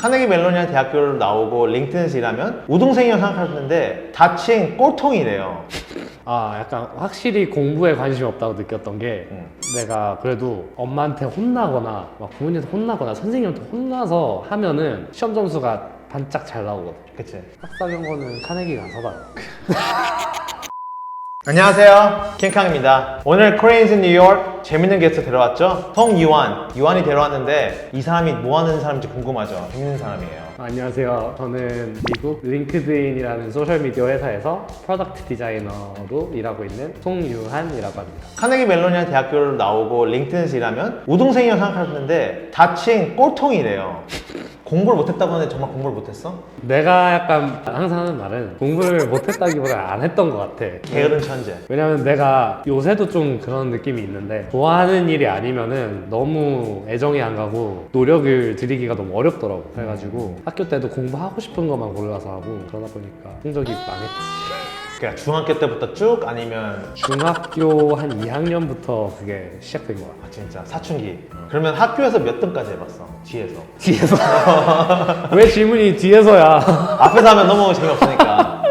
카네기 멜로니안 대학교를 나오고 링크드인에서 일하면 우동생이라고 생각하셨는데 자칭 꼴통이래요. 약간 확실히 공부에 관심이 없다고 느꼈던 게 내가 그래도 엄마한테 혼나거나 막 부모님한테 혼나거나 선생님한테 혼나서 하면은 시험 점수가 반짝 잘 나오거든. 그치? 학사 경고는 카네기 가서 봐요. 안녕하세요, 킹캉입니다. 오늘 Cranes in New York 재밌는 게스트 데려왔죠? 유한이 데려왔는데 이 사람이 뭐 하는 사람인지 궁금하죠? 재밌는 사람이에요. 안녕하세요. 저는 미국 링크드인이라는 소셜미디어 회사에서 프로덕트 디자이너로 일하고 있는 송유한이라고 합니다. 카네기 멜로니안 대학교를 나오고 링크드인에서 일하면 우동생이라고 생각하셨는데 자칭 꼴통이래요. 공부를 못했다고 하는데 정말 공부를 못했어? 내가 약간 항상 하는 말은 공부를 못했다기보다 안 했던 것 같아. 게으른 천재. 왜냐면 내가 요새도 좀 그런 느낌이 있는데 좋아하는 일이 아니면은 너무 애정이 안 가고 노력을 들이기가 너무 어렵더라고. 그래가지고 학교 때도 공부하고 싶은 것만 골라서 하고 그러다 보니까 성적이 망했지. 그냥 중학교 때부터 쭉 아니면 중학교 한 2학년부터 그게 시작된 거야. 진짜 사춘기. 그러면 학교에서 몇 등까지 해봤어? 뒤에서. 뒤에서? 왜 질문이 뒤에서야? 앞에서 하면 너무 재미없으니까.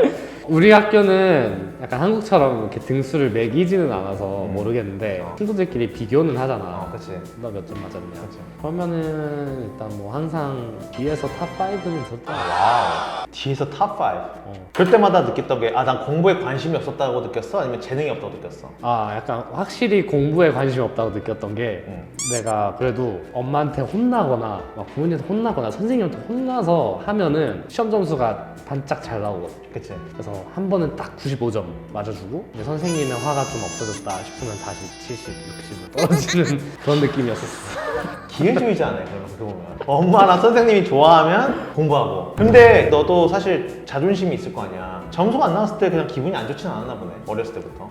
우리 학교는 약간 한국처럼 이렇게 등수를 매기지는 않아서 모르겠는데 친구들끼리 비교는 하잖아. 그치. 너 몇 점 맞았냐? 그치. 그러면은 일단 뭐 항상 뒤에서 탑5는 줬다. 와우. 뒤에서 탑5. 그럴 때마다 느꼈던 게, 난 공부에 관심이 없었다고 느꼈어? 아니면 재능이 없다고 느꼈어? 약간 확실히 공부에 관심이 없다고 느꼈던 게 내가 그래도 엄마한테 혼나거나 막 부모님한테 혼나거나 선생님한테 혼나서 하면은 시험 점수가 반짝 잘 나오거든. 그치. 그래서 한 번은 딱 95점 맞아주고 이제 선생님의 화가 좀 없어졌다 싶으면 다시 70, 60을 떨어지는 그런 느낌이었었어. 기회주의자네, 그러면 그렇게 보면. 엄마랑 선생님이 좋아하면 공부하고. 근데 너도 사실 자존심이 있을 거 아니야. 점수가 안 나왔을 때 그냥 기분이 안 좋진 않았나 보네, 어렸을 때부터.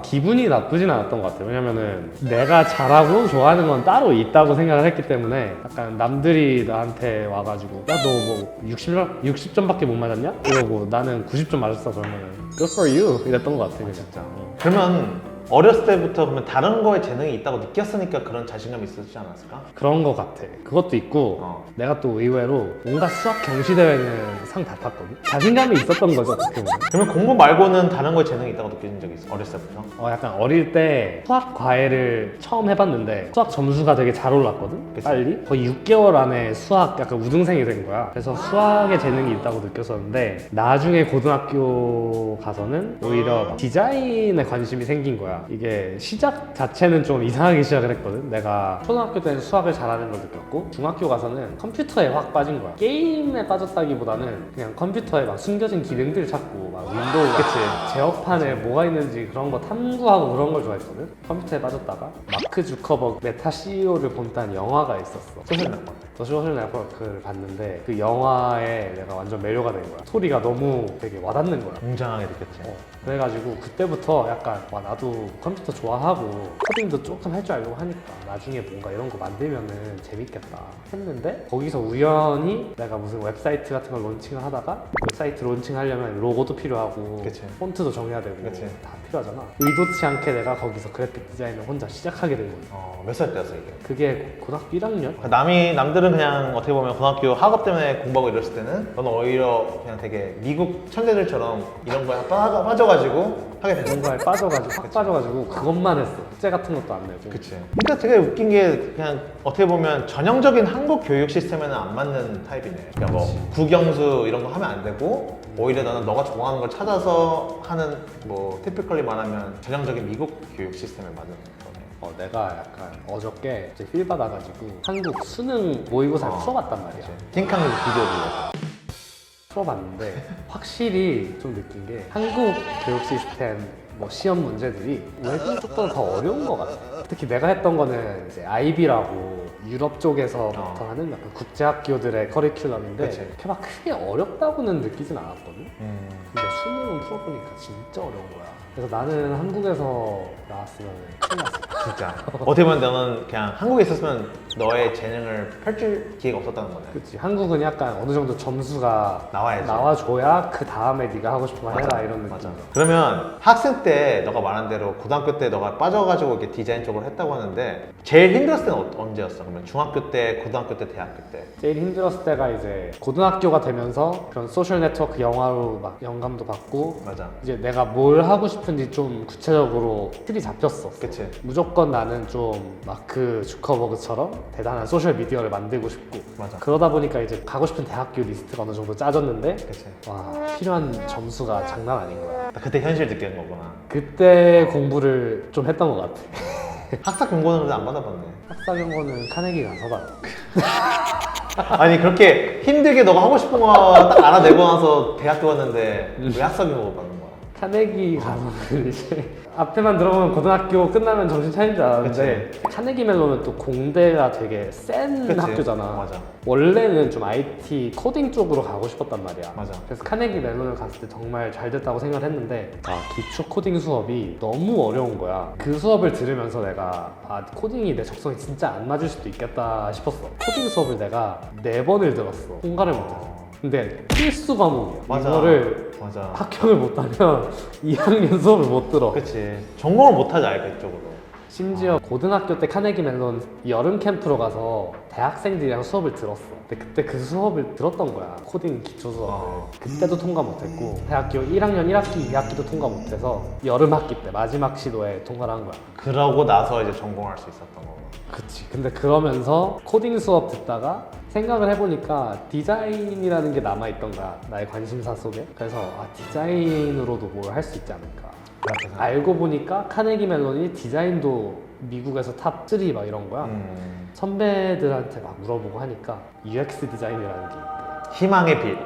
기분이 나쁘진 않았던 것 같아요. 왜냐면은 내가 잘하고 좋아하는 건 따로 있다고 생각을 했기 때문에 약간 남들이 나한테 와가지고 야, 너 뭐 60점밖에 못 맞았냐? 이러고 나는 90점 맞았어 그러면은 Good for you 이랬던 것 같아. 진짜. 그러면 어렸을 때부터 그러면 다른 거에 재능이 있다고 느꼈으니까 그런 자신감이 있었지 않았을까? 그런 것 같아. 그것도 있고 내가 또 의외로 온갖 수학 경시대회는 상 다 탔거든. 자신감이 있었던 거죠 어떻게 보면. 그러면 공부 말고는 다른 거에 재능이 있다고 느낀 적이 있어? 어렸을 때부터? 약간 어릴 때 수학 과외를 처음 해봤는데 수학 점수가 되게 잘 올랐거든? 그치? 빨리? 거의 6개월 안에 수학 약간 우등생이 된 거야. 그래서 수학에 재능이 있다고 느꼈었는데 나중에 고등학교 가서는 오히려 막 디자인에 관심이 생긴 거야. 이게 시작 자체는 좀 이상하게 시작을 했거든. 내가 초등학교 때는 수학을 잘하는 걸 느꼈고 중학교 가서는 컴퓨터에 확 빠진 거야. 게임에 빠졌다기보다는 그냥 컴퓨터에 막 숨겨진 기능들 찾고 막 윈도우 제어판에 뭐가 있는지 그런 거 탐구하고 그런 걸 좋아했거든. 컴퓨터에 빠졌다가 마크 주커버그 메타 CEO를 본다는 영화가 있었어. 소셜 네트워크. 더 소셜 네트워크를 봤는데 그 영화에 내가 완전 매료가 된 거야. 스토리가 너무 되게 와닿는 거야. 웅장하게 느꼈지. 그래가지고 그때부터 약간 나도 컴퓨터 좋아하고 코딩도 조금 할 줄 알고 하니까 나중에 뭔가 이런 거 만들면은 재밌겠다 했는데 거기서 우연히 내가 무슨 웹사이트 같은 걸 론칭을 하다가 웹사이트 론칭하려면 로고도 필요하고 그치. 폰트도 정해야 되고 그치. 다 필요하잖아. 의도치 않게 내가 거기서 그래픽 디자인을 혼자 시작하게 된 거야. 몇 살 때였어 이게? 그게 고등학교 1학년? 남들은 그냥 어떻게 보면 고등학교 학업 때문에 공부하고 이랬을 때는 너는 오히려 그냥 되게 미국 천재들처럼 이런 거에 빠져가지고 하게 되는 거야. 뭔가에 빠져가지고 확 빠져가지고 그것만 했어. 숙제 같은 것도 안 내고. 그치. 그러니까 되게 웃긴 게 그냥 어떻게 보면 전형적인 한국 교육 시스템에는 안 맞는 타입이네. 그러니까 뭐 국영수 이런 거 하면 안 되고 오히려 나는 너가 좋아하는 걸 찾아서 하는 뭐 티피컬리 말하면 전형적인 미국 교육 시스템에 맞는 거네. 내가 약간 어저께 이제 필 받아가지고 한국 수능 모의고사를 풀어봤단 말이야. 팅캉 비디오 불러. 풀어봤는데 확실히 좀 느낀 게 한국 교육 시스템 뭐 시험 문제들이 외국 쪽보다 더 어려운 것 같아. 특히 내가 했던 거는 이제 IB라고 유럽 쪽에서부터 하는 약간 국제학교들의 커리큘럼인데 그치. 그렇게 막 크게 어렵다고는 느끼진 않았거든. 근데 수능은 풀어보니까 진짜 어려운 거야. 그래서 나는 한국에서 나왔으면 큰일 났어. 진짜. 어떻게 보면 너는 그냥 한국에 있었으면 너의 재능을 펼칠 기회가 없었다는 거네. 그치. 한국은 약간 어느 정도 점수가 나와야지. 나와줘야 그 다음에 네가 하고 싶은 거 해라 이런 느낌. 맞아. 그러면 학생 때 너가 말한 대로 고등학교 때 너가 빠져가지고 이렇게 디자인 쪽으로 했다고 하는데 제일 힘들었을 때는 언제였어? 그러면 중학교 때, 고등학교 때, 대학교 때? 제일 힘들었을 때가 이제 고등학교가 되면서 그런 소셜 네트워크 영화로 막 영감도 받고 맞아. 이제 내가 뭘 하고 싶은지 좀 구체적으로 틀이 잡혔어. 그치. 무조건 나는 좀 마크 주커버그처럼 대단한 소셜 미디어를 만들고 싶고 맞아. 그러다 보니까 이제 가고 싶은 대학교 리스트가 어느 정도 짜졌는데 그치. 와 필요한 점수가 장난 아닌 거야. 나 그때 현실 느끼는 거구나. 그때 공부를 좀 했던 것 같아. 학사 경고는 근데 안 받아봤네. 학사 경고는 카네기 가서 받아. 아니 그렇게 힘들게 너가 하고 싶은 거 딱 알아내고 나서 대학교 갔는데 왜 학사 경고 받는 거야? 카네기 가서는 이제 앞에만 들어보면 고등학교 끝나면 정신 차린 줄 알았는데 카네기 멜론은 또 공대가 되게 센 그치. 학교잖아. 맞아. 원래는 좀 IT 코딩 쪽으로 가고 싶었단 말이야. 맞아. 그래서 카네기 멜론을 갔을 때 정말 잘 됐다고 생각을 했는데 기초 코딩 수업이 너무 어려운 거야. 그 수업을 들으면서 내가 코딩이 내 적성에 진짜 안 맞을 수도 있겠다 싶었어. 코딩 수업을 내가 4번을 들었어. 통과를 못해서. 근데 필수 과목이야. 맞아. 이거를 맞아. 합격을 못하면 2학년 수업을 못 들어. 그치. 전공을 못하지 알그 쪽으로. 심지어 고등학교 때 카네기 멜론 여름 캠프로 가서 대학생들이랑 수업을 들었어. 근데 그때 그 수업을 들었던 거야. 코딩 기초 수업을. 그때도 통과 못했고 대학교 1학년 1학기, 2학기도 통과 못해서 여름 학기 때 마지막 시도에 통과를 한 거야. 그러고 나서 이제 전공할 수 있었던 거고. 그치. 근데 그러면서 코딩 수업 듣다가 생각을 해보니까 디자인이라는 게 남아있던 거야. 나의 관심사 속에. 그래서 디자인으로도 뭘 할 수 있지 않을까. 알고 보니까 카네기 멜론이 디자인도 미국에서 탑3 막 이런 거야. 선배들한테 막 물어보고 하니까 UX 디자인이라는 게 있대. 희망의 빛.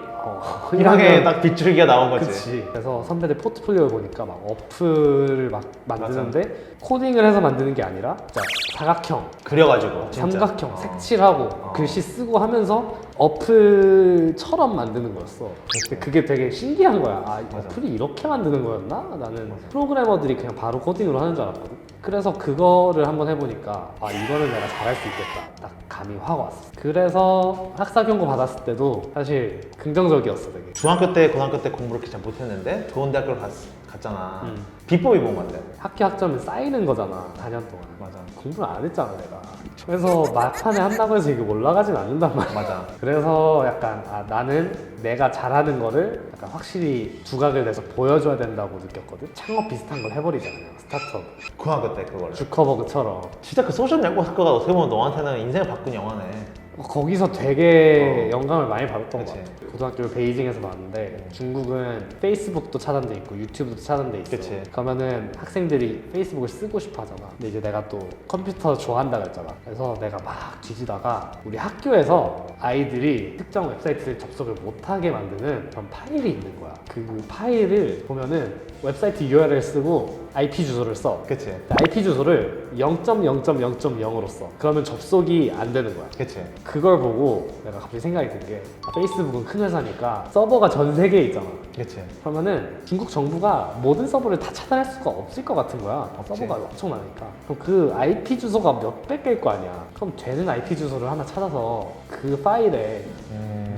희망의 희망의 딱 빗줄기가 나온 거지. 그치. 그래서 선배들 포트폴리오를 보니까 막 어플을 막 만드는데 코딩을 해서 만드는 게 아니라 진짜 사각형, 그려가지고. 진짜. 삼각형, 색칠하고 글씨 쓰고 하면서 어플처럼 만드는 거였어. 근데 그게 되게 신기한 거야. 맞아. 어플이 이렇게 만드는 거였나? 나는 프로그래머들이 그냥 바로 코딩으로 하는 줄 알았거든. 그래서 그거를 한번 해보니까 이거는 내가 잘할 수 있겠다. 딱 감이 확 왔어. 그래서 학사 경고 받았을 때도 사실 긍정적이었어, 되게. 중학교 때, 고등학교 때 공부를 이렇게 잘 못했는데 좋은 대학교를 갔잖아. 비법이 뭔 건데? 학교 학점이 쌓이는 거잖아, 4년 동안. 맞아. 공부를 안 했잖아, 내가. 그래서 막판에 한다고 해서 이게 올라가진 않는단 말이야. 맞아. 그래서 약간 나는 내가 잘하는 거를 약간 확실히 두각을 내서 보여줘야 된다고 느꼈거든. 창업 비슷한 걸 해버리자, 그냥 스타트업. 고등학교 때 그걸. 주커버그처럼. 진짜 그 소셜 네트워크가 어떻게 보면 너한테는 인생을 바꾼 영화네. 거기서 되게 영감을 많이 받았던 그치. 것 같아. 고등학교를 베이징에서 나왔는데 중국은 페이스북도 차단돼 있고 유튜브도 차단돼 있어. 그치. 그러면은 학생들이 페이스북을 쓰고 싶어 하잖아. 근데 이제 내가 또 컴퓨터 좋아한다 그랬잖아. 그래서 내가 막 뒤지다가 우리 학교에서 아이들이 특정 웹사이트를 접속을 못하게 만드는 그런 파일이 있는 거야. 그 파일을 보면은 웹사이트 URL 쓰고 IP 주소를 써. 그치. IP 주소를 0.0.0.0으로 써. 그러면 접속이 안 되는 거야. 그치. 그걸 보고 내가 갑자기 생각이 든 게 페이스북은 큰 회사니까 서버가 전 세계에 있잖아. 그치. 그러면은 중국 정부가 모든 서버를 다 차단할 수가 없을 것 같은 거야. 없지. 서버가 엄청 많으니까. 그럼 그 IP 주소가 몇백 개일 거 아니야. 그럼 되는 IP 주소를 하나 찾아서 그 파일에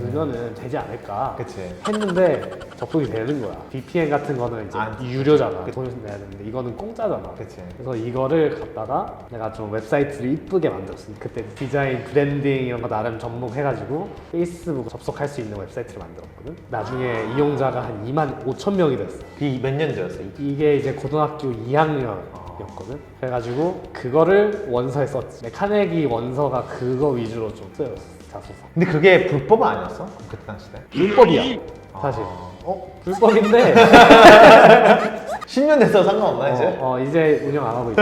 넣으면은 되지 않을까 그치. 했는데 접속이 되는 거야. VPN 같은 거는 이제 안 유료잖아. 돈을 내야 되는데 이거는 공짜잖아. 그치. 그래서 이거를 갖다가 내가 좀 웹사이트를 이쁘게 만들었어. 그때 디자인, 브랜딩 이런 거 나름 접목해가지고 페이스북 접속할 수 있는 웹사이트를 만들었거든. 나중에 이용자가 한 25,000명이 됐어. 몇 년도였어? 이게 이제 고등학교 2학년이었거든. 그래가지고 그거를 원서에 썼지. 내 카네기 원서가 그거 위주로 좀 쓰였어. 자소서. 근데 그게 불법은 아니었어? 그때 당시 때? 불법이야. 사실. 불법인데 10년 됐어 상관없나 이제? 이제 운영 안 하고 있고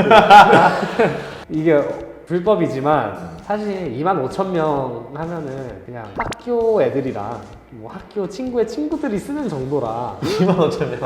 이게 불법이지만 사실 25,000명 하면은 그냥 학교 애들이랑 뭐 학교 친구의 친구들이 쓰는 정도라 25,000명.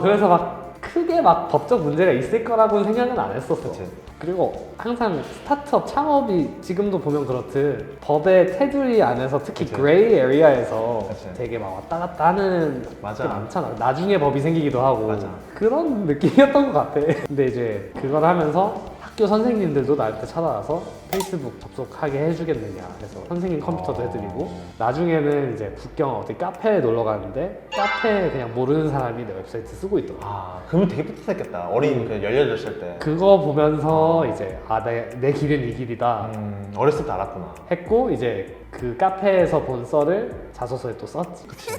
그래서 막 크게 막 법적 문제가 있을 거라고는 생각은 안 했었어. 그치. 그리고 항상 스타트업 창업이 지금도 보면 그렇듯 법의 테두리 안에서 특히 그치. 그레이 에리아에서 그치. 되게 막 왔다 갔다 하는 맞아. 게 많잖아. 나중에 법이 생기기도 하고 맞아. 그런 느낌이었던 것 같아. 근데 이제 그걸 하면서 학교 선생님들도 나한테 찾아와서 페이스북 접속하게 해주겠느냐 해서 선생님 컴퓨터도 해드리고 나중에는 이제 국경 어디 카페에 놀러 가는데 카페에 그냥 모르는 사람이 내 웹사이트 쓰고 있더라고. 아, 그러면 되게 뿌듯했겠다. 어린 그 18살 때. 그거 보면서 이제 아 내 길은 이 길이다 어렸을 때 알았구나. 했고 이제 그 카페에서 본 썰을 자소서에 또 썼지. 그치.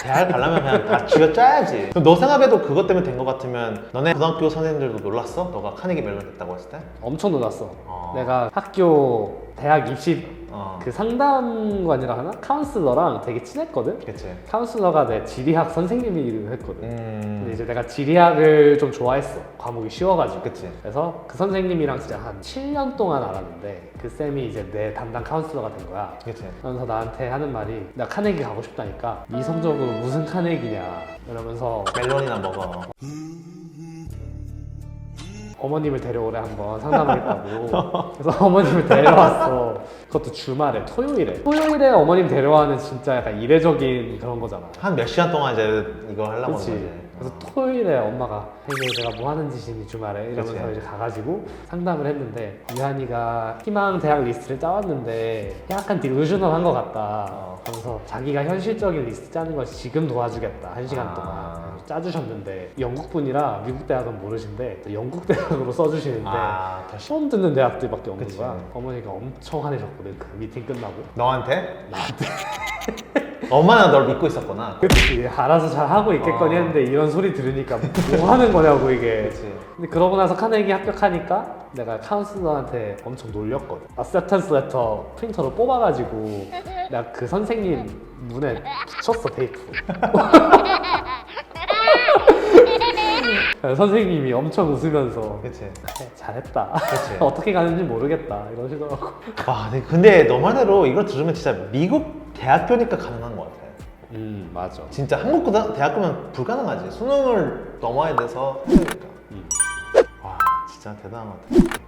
대학 가려면 그냥 다 쥐어짜야지. 그럼 너 생각해도 그것 때문에 된 것 같으면 너네 고등학교 선생님들도 놀랐어? 너가 카네기 멜론 됐다고 했을 때? 엄청 놀랐어. 어. 내가 학교 대학 입시 어. 그 상담관이라 하나? 카운슬러랑 되게 친했거든? 그치. 카운슬러가 내 지리학 선생님이기도 했거든. 근데 음. 이제 내가 지리학을 좀 좋아했어. 과목이 쉬워가지고. 그치. 그래서 그 선생님이랑 진짜 한 7년 동안 알았는데 그 쌤이 이제 내 담당 카운슬러가 된 거야. 그치. 그러면서 나한테 하는 말이 나 카네기 가고 싶다니까 네 성적으로 무슨 카네기냐 이러면서 멜론이나 먹어. 어머님을 데려오래 한번 상담하겠다고. 그래서 어머님을 데려왔어. 그것도 주말에 토요일에 어머님 데려와는 진짜 약간 이례적인 그런 거잖아. 한 몇 시간 동안 이제 이거 하려고 하는 그치. 거지. 그래서 토요일에 엄마가 이게 내가 뭐 하는 짓이니 주말에 이러면서 그치. 이제 가가지고 상담을 했는데 유한이가 희망 대학 리스트를 짜왔는데 약간 디루셔널한 것 같다. 그래서 자기가 현실적인 리스트 짜는 걸 지금 도와주겠다. 1시간 동안 짜주셨는데 영국 분이라 미국 대학은 모르신데 영국 대학으로 써주시는데 아, 다시. 처음 듣는 대학들밖에 없는 그치. 거야. 어머니가 엄청 화내셨거든. 그 미팅 끝나고. 너한테? 나한테. 엄마는 널 믿고 있었구나. 그치, 알아서 잘 하고 있겠거니 했는데 이런 소리 들으니까 뭐 하는 거냐고 이게. 그치. 근데 그러고 나서 카네기 합격하니까 내가 카운슬러한테 엄청 놀렸거든. acceptance letter 프린터로 뽑아가지고 내가 그 선생님 문에 붙였어, 테이프. 선생님이 엄청 웃으면서 그치. 그래, 잘했다. 그치. 어떻게 가는지 모르겠다 이러시더라고. 와, 근데 너 말대로 이걸 들으면 진짜 미국 대학교니까 가능한 것 같아. 맞아. 진짜 한국 대학교면 불가능하지. 수능을 넘어야 돼서 하니까. 와, 진짜 대단한 것 같아.